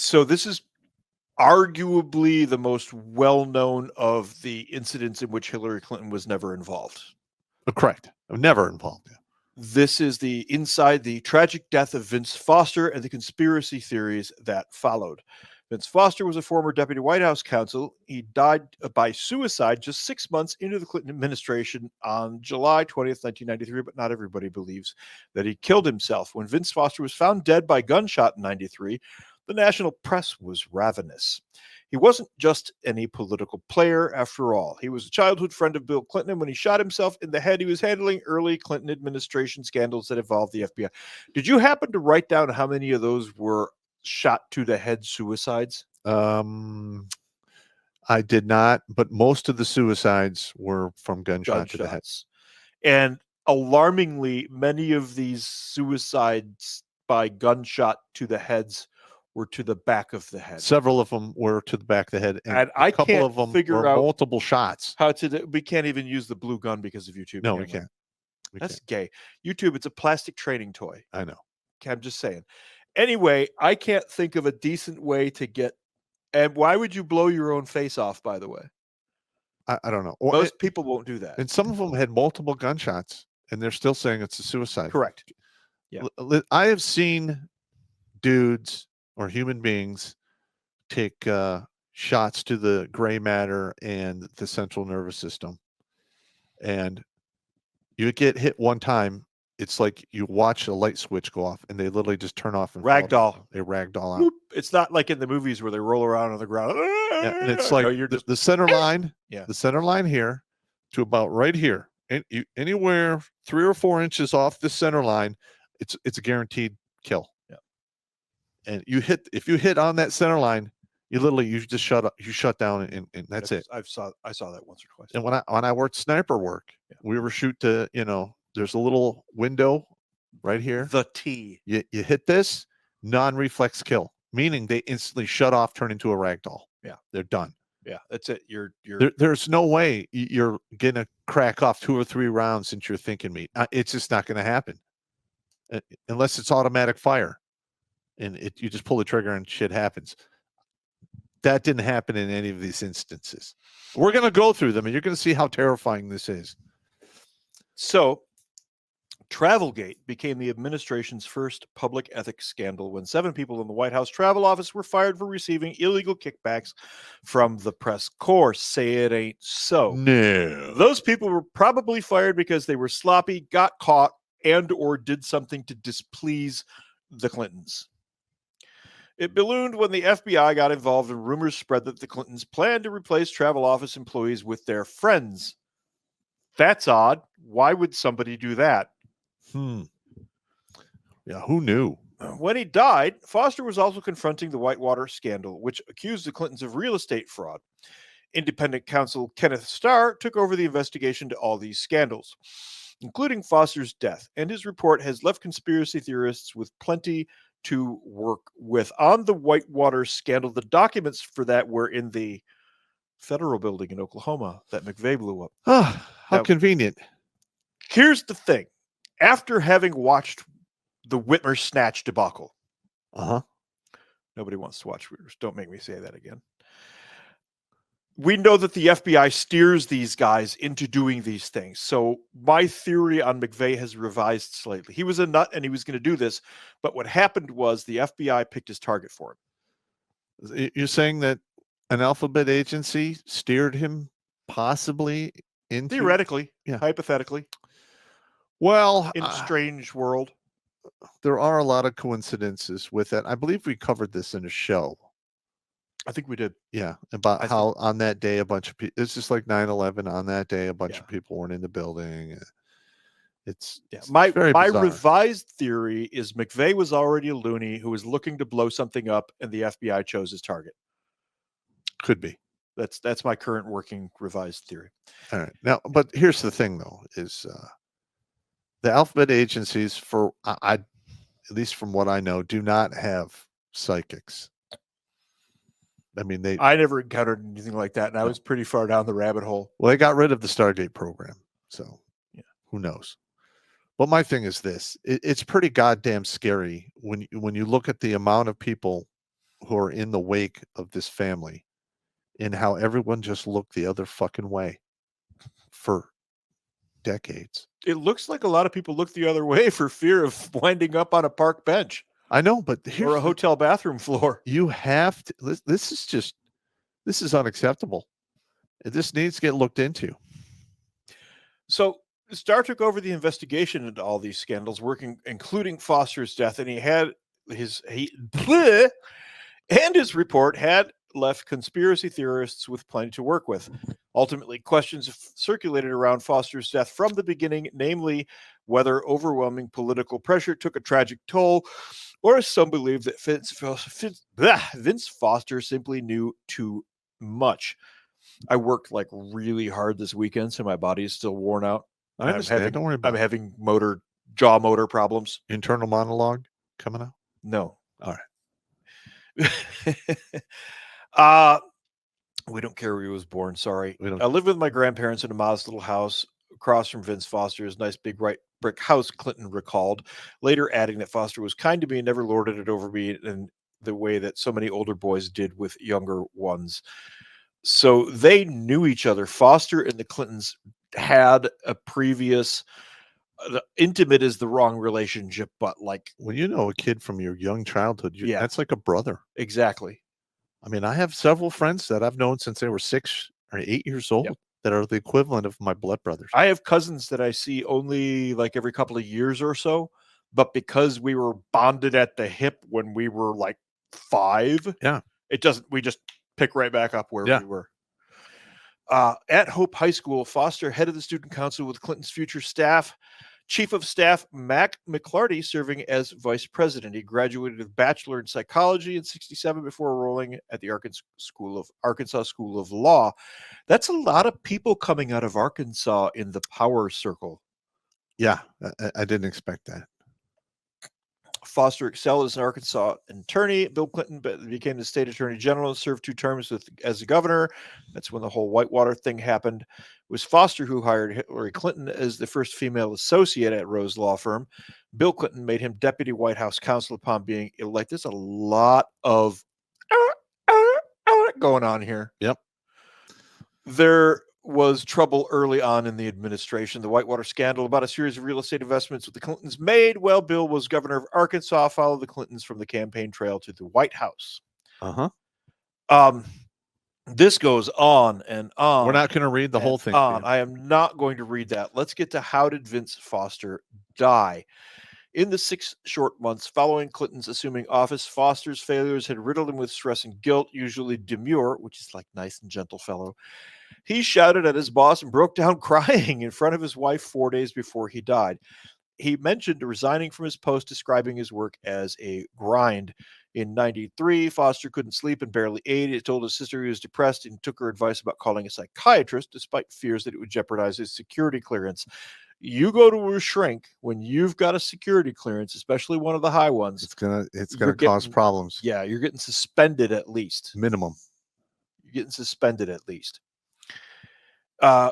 So this is arguably the most well-known of the incidents in which Hillary Clinton was never involved. Correct. I'm never involved. This is the inside the tragic death of Vince Foster and the conspiracy theories that followed. Vince Foster was a former deputy White House counsel. He died by suicide just 6 months into the Clinton administration on July 20th, 1993, but not everybody believes that he killed himself. When Vince Foster was found dead by gunshot in 93, the national press was ravenous. He wasn't just any political player, after all. He was a childhood friend of Bill Clinton, and when he shot himself in the head, he was handling early Clinton administration scandals that involved the FBI. Did you happen to write down how many of those were shot to the head suicides? I did not, but most of the suicides were from gunshot to the head. And alarmingly, many of these suicides by gunshot to the heads were to the back of the head. Several of them were to the back of the head, and a couple of them figure were out multiple shots. We can't even use the blue gun because of YouTube. No, we can't. That's gay. YouTube, it's a plastic training toy. I know. I'm just saying. Anyway, I can't think of a decent way to get. And why would you blow your own face off, by the way? I don't know. Most people won't do that. And some of them had multiple gunshots, and they're still saying it's a suicide. Correct. Yeah. I have seen dudes or human beings take shots to the gray matter and the central nervous system. And you get hit one time, it's like you watch a light switch go off and they literally just turn off and ragdoll. They ragdoll out. Boop. It's not like in the movies where they roll around on the ground. Yeah, and it's like the center line, the center line here to about right here. And anywhere 3 or 4 inches off the center line, it's a guaranteed kill. Yeah. And if you hit on that center line, you just shut down and that's it. I saw that once or twice. And when I worked sniper work, we were shoot to, there's a little window right here. The T. You hit this, non-reflex kill, meaning they instantly shut off, turn into a ragdoll. Yeah. They're done. Yeah, that's it. There's no way you're gonna crack off 2 or 3 rounds since you're thinking meat. It's just not gonna happen unless it's automatic fire, and you just pull the trigger and shit happens. That didn't happen in any of these instances. We're gonna go through them, and you're gonna see how terrifying this is. So, Travelgate became the administration's first public ethics scandal when 7 people in the White House travel office were fired for receiving illegal kickbacks from the press corps. Say it ain't so. No. Those people were probably fired because they were sloppy, got caught, and or did something to displease the Clintons. It ballooned when the FBI got involved and rumors spread that the Clintons planned to replace travel office employees with their friends. That's odd. Why would somebody do that? Yeah, who knew? When he died, Foster was also confronting the Whitewater scandal, which accused the Clintons of real estate fraud. Independent counsel Kenneth Starr took over the investigation to all these scandals, including Foster's death, and his report has left conspiracy theorists with plenty to work with. On the Whitewater scandal, the documents for that were in the federal building in Oklahoma that McVeigh blew up. How convenient. Here's the thing. After having watched the Whitmer snatch debacle, nobody wants to watch Whitmer. Don't make me say that again. We know that the FBI steers these guys into doing these things. So my theory on McVeigh has revised slightly. He was a nut and he was going to do this, but what happened was the FBI picked his target for him. You're saying that an alphabet agency steered him possibly into... Theoretically, hypothetically. Well, in a strange world. There are a lot of coincidences with it. I believe we covered this in a show. I think we did. Yeah, about how on that day a bunch of people, it's just like 9/11, on that day a bunch of people weren't in the building. It's my revised theory is McVeigh was already a loony who was looking to blow something up and the FBI chose his target. Could be. That's my current working revised theory. All right. Now, but here's the thing though, is the alphabet agencies, at least from what I know, do not have psychics. I mean, I never encountered anything like that, and I was pretty far down the rabbit hole. Well, they got rid of the Stargate program, so who knows? But my thing is this: it's pretty goddamn scary when you look at the amount of people who are in the wake of this family and how everyone just looked the other fucking way for decades. It looks like a lot of people look the other way for fear of winding up on a park bench I know, but or here's a hotel bathroom floor. you have to. This is unacceptable. This needs to get looked into. So Starr took over the investigation into all these scandals, including Foster's death, and his report had left conspiracy theorists with plenty to work with. Ultimately, questions circulated around Foster's death from the beginning, namely whether overwhelming political pressure took a tragic toll, or some believe that Vince Foster simply knew too much. I worked like really hard this weekend, so my body is still worn out. I understand. Don't worry about I'm it. having jaw motor problems. Internal monologue coming out. No. All right. We don't care where he was born. Sorry. We don't. I live with my grandparents in a modest little house across from Vince Foster's nice big white brick house, Clinton recalled, later adding that Foster was kind to me and never lorded it over me in the way that so many older boys did with younger ones. So they knew each other. Foster and the Clintons had a previous intimate is the wrong relationship, but like when you know a kid from your young childhood, Yeah. that's like a brother. exactly. I mean, I have several friends that I've known since they were 6 or 8 years old that are the equivalent of my blood brothers. I have cousins that I see only like every couple of years or so, but because we were bonded at the hip when we were like 5, we just pick right back up where we were. At Hope High School, Foster headed the student council with Clinton's future chief of staff Mac McClarty serving as vice president. He graduated with a bachelor in psychology in '67 before enrolling at the Arkansas School of Law. That's a lot of people coming out of Arkansas in the power circle. Yeah, I didn't expect that. Foster excelled as an Arkansas attorney. Bill Clinton became the state attorney general and served 2 terms as the governor. That's when the whole Whitewater thing happened. It was Foster who hired Hillary Clinton as the first female associate at Rose Law Firm. Bill Clinton made him deputy White House counsel upon being elected. There's a lot of going on here. Yep. There was trouble early on in the administration. The Whitewater scandal about a series of real estate investments that the Clintons made while Bill was governor of Arkansas followed the Clintons from the campaign trail to the White House. This goes on and on. We're not going to read the whole thing. I am not going to read that. Let's get to how did Vince Foster die? In the 6 short months following Clinton's assuming office, Foster's failures had riddled him with stress and guilt, usually demure, which is like nice and gentle fellow. He shouted at his boss and broke down crying in front of his wife 4 days before he died. He mentioned resigning from his post, describing his work as a grind. In '93, Foster couldn't sleep and barely ate. He told his sister he was depressed and took her advice about calling a psychiatrist, despite fears that it would jeopardize his security clearance. You go to a shrink when you've got a security clearance, especially one of the high ones. It's gonna cause problems. Yeah, you're getting suspended at least. Minimum. You're getting suspended at least.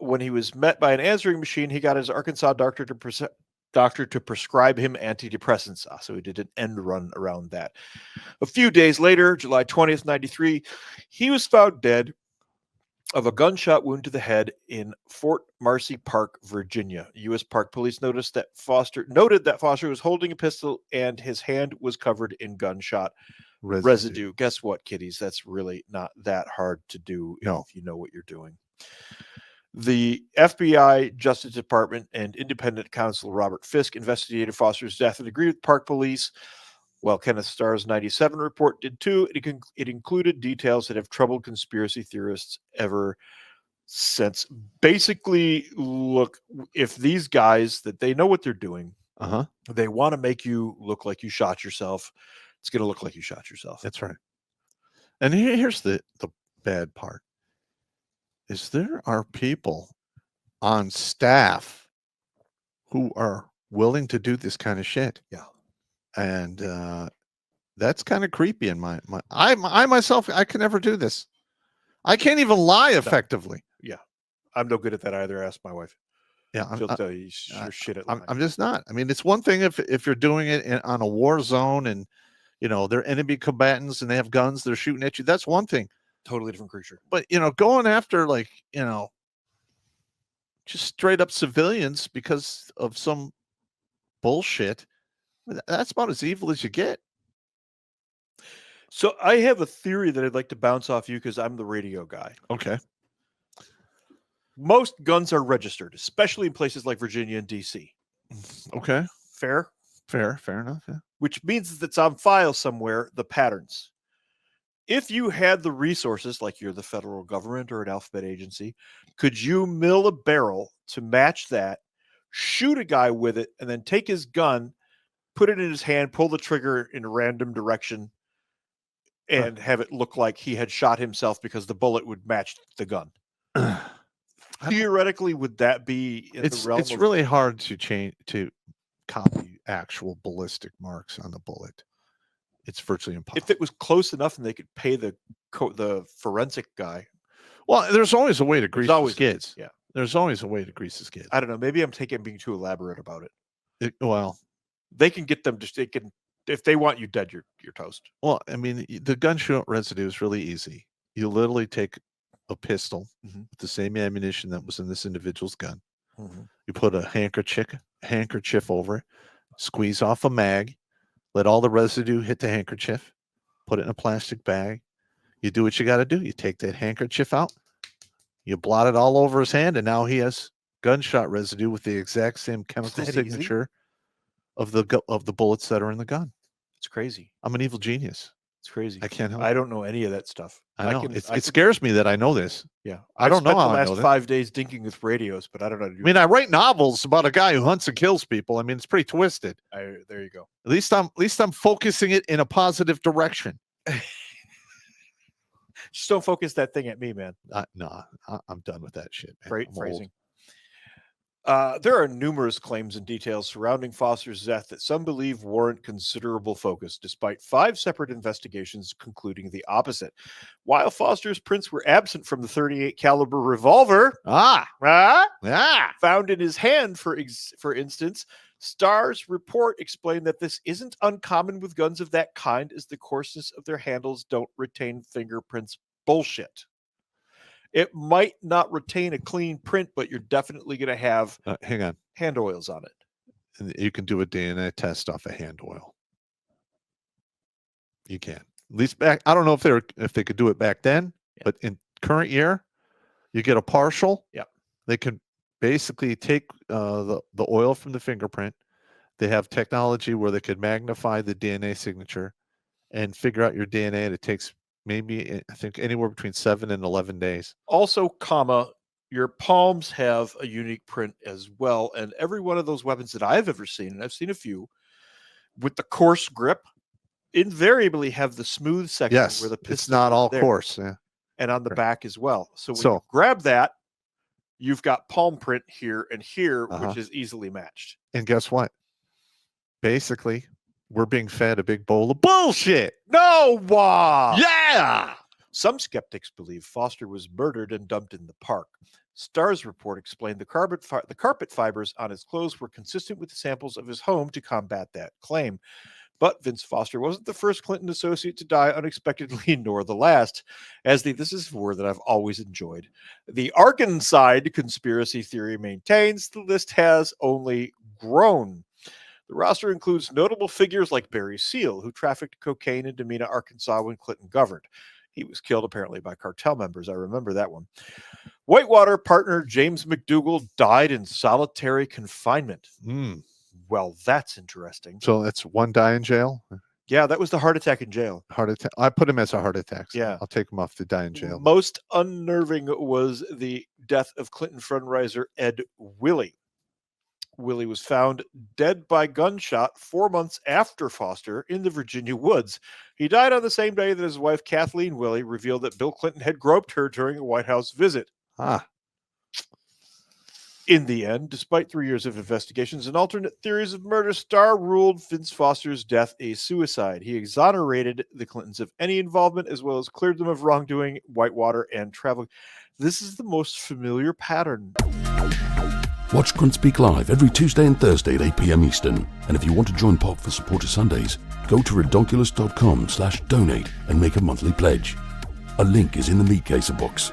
When he was met by an answering machine, he got his Arkansas doctor to prescribe him antidepressants. So he did an end run around that. A few days later, July 20th, '93, he was found dead of a gunshot wound to the head in Fort Marcy Park, Virginia. U.S. Park Police noted that Foster was holding a pistol and his hand was covered in gunshot residue. Guess what, kiddies? That's really not that hard to do if you know what you're doing. The FBI, Justice Department, and independent counsel Robert Fisk investigated Foster's death and agreed with Park Police. Well, Kenneth Starr's '97 report did too. It included details that have troubled conspiracy theorists ever since. Basically, look, if these guys that they know what they're doing, they want to make you look like you shot yourself, it's going to look like you shot yourself. That's right. And here's the bad part. Is there are people on staff who are willing to do this kind of shit. Yeah. And that's kind of creepy in I myself, I can never do this. I can't even lie effectively. Yeah. I'm no good at that either. Ask my wife. Yeah. She'll tell you you're shit at lying. I'm just not. I mean, it's one thing if you're doing it on a war zone and they're enemy combatants and they have guns, they're shooting at you. That's one thing. Totally different creature. But, going after just straight up civilians because of some bullshit, that's about as evil as you get. So I have a theory that I'd like to bounce off you because I'm the radio guy. Okay. Most guns are registered, especially in places like Virginia and DC. Okay. Fair enough. Yeah. Which means that it's on file somewhere, the patterns. If you had the resources, like you're the federal government or an alphabet agency, could you mill a barrel to match that, shoot a guy with it, and then take his gun, put it in his hand, pull the trigger in a random direction, and have it look like he had shot himself because the bullet would match the gun? Theoretically, would that be in the realm? It's really hard to copy actual ballistic marks on the bullet. It's virtually impossible. If it was close enough and they could pay the forensic guy. Well, there's always a way to grease the skids. Yeah. There's always a way to grease the skids. I don't know. Maybe I'm being too elaborate about it. Well, they can get them if they want you dead, you're toast. Well, I mean, the gunshot residue is really easy. You literally take a pistol with the same ammunition that was in this individual's gun. Mm-hmm. You put a handkerchief over it, squeeze off a mag, let all the residue hit the handkerchief, put it in a plastic bag. You do what you got to do. You take that handkerchief out, you blot it all over his hand, and now he has gunshot residue with the exact same chemical signature of the bullets that are in the gun. It's crazy. I'm an evil genius. It's crazy. I can't help. I don't know any of that stuff. I know. It scares me that I know this. Yeah. I don't know how I know the last 5 days dinking with radios, but I don't know how to do I mean, I write novels about a guy who hunts and kills people. I mean, it's pretty twisted. There you go. At least I'm focusing it in a positive direction. Just don't focus that thing at me, man. No, I'm done with that shit, man. Great phrasing. There are numerous claims and details surrounding Foster's death that some believe warrant considerable focus, despite 5 separate investigations concluding the opposite. While Foster's prints were absent from the .38 caliber revolver, found in his hand, for instance, Starr's report explained that this isn't uncommon with guns of that kind, as the coarseness of their handles don't retain fingerprints. Bullshit. It might not retain a clean print, but you're definitely going to have hang on, hand oils on it. And you can do a DNA test off a hand oil. You can. At least back. I don't know if they could do it back then, but in current year, you get a partial. Yeah. They can basically take the oil from the fingerprint. They have technology where they could magnify the DNA signature and figure out your DNA. And it takes maybe, I think, anywhere between 7 and 11 days. Also, your palms have a unique print as well. And every one of those weapons that I've ever seen, and I've seen a few, with the coarse grip, invariably have the smooth section where the pistol it's not all coarse. Yeah. And on the back as well. So when you grab that, you've got palm print here and here, which is easily matched. And guess what? Basically, we're being fed a big bowl of bullshit. No, wow. Yeah. Some skeptics believe Foster was murdered and dumped in the park. Starr's report explained the carpet fibers on his clothes were consistent with the samples of his home to combat that claim. But Vince Foster wasn't the first Clinton associate to die unexpectedly, nor the last. This is a word that I've always enjoyed. The Arkansas conspiracy theory maintains the list has only grown. The roster includes notable figures like Barry Seal, who trafficked cocaine in Demena, Arkansas when Clinton governed. He was killed apparently by cartel members. I remember that one. Whitewater partner James McDougal died in solitary confinement. Well, that's interesting. So that's one die in jail? Yeah, that was the heart attack in jail. Heart attack. I put him as a heart attack. So yeah. I'll take him off to die in jail. Most unnerving was the death of Clinton fundraiser Ed Willie. Willie was found dead by gunshot 4 months after Foster in the Virginia woods. He died on the same day that his wife, Kathleen Willie, revealed that Bill Clinton had groped her during a White House visit. In the end, despite 3 years of investigations and alternate theories of murder, Starr ruled Vince Foster's death a suicide. He exonerated the Clintons of any involvement, as well as cleared them of wrongdoing, Whitewater, and travel. This is the most familiar pattern. Watch Grunt Speak live every Tuesday and Thursday at 8 p.m. Eastern. And if you want to join Pop for Supporter Sundays, go to redonkulous.com/donate and make a monthly pledge. A link is in the Meat Caser box.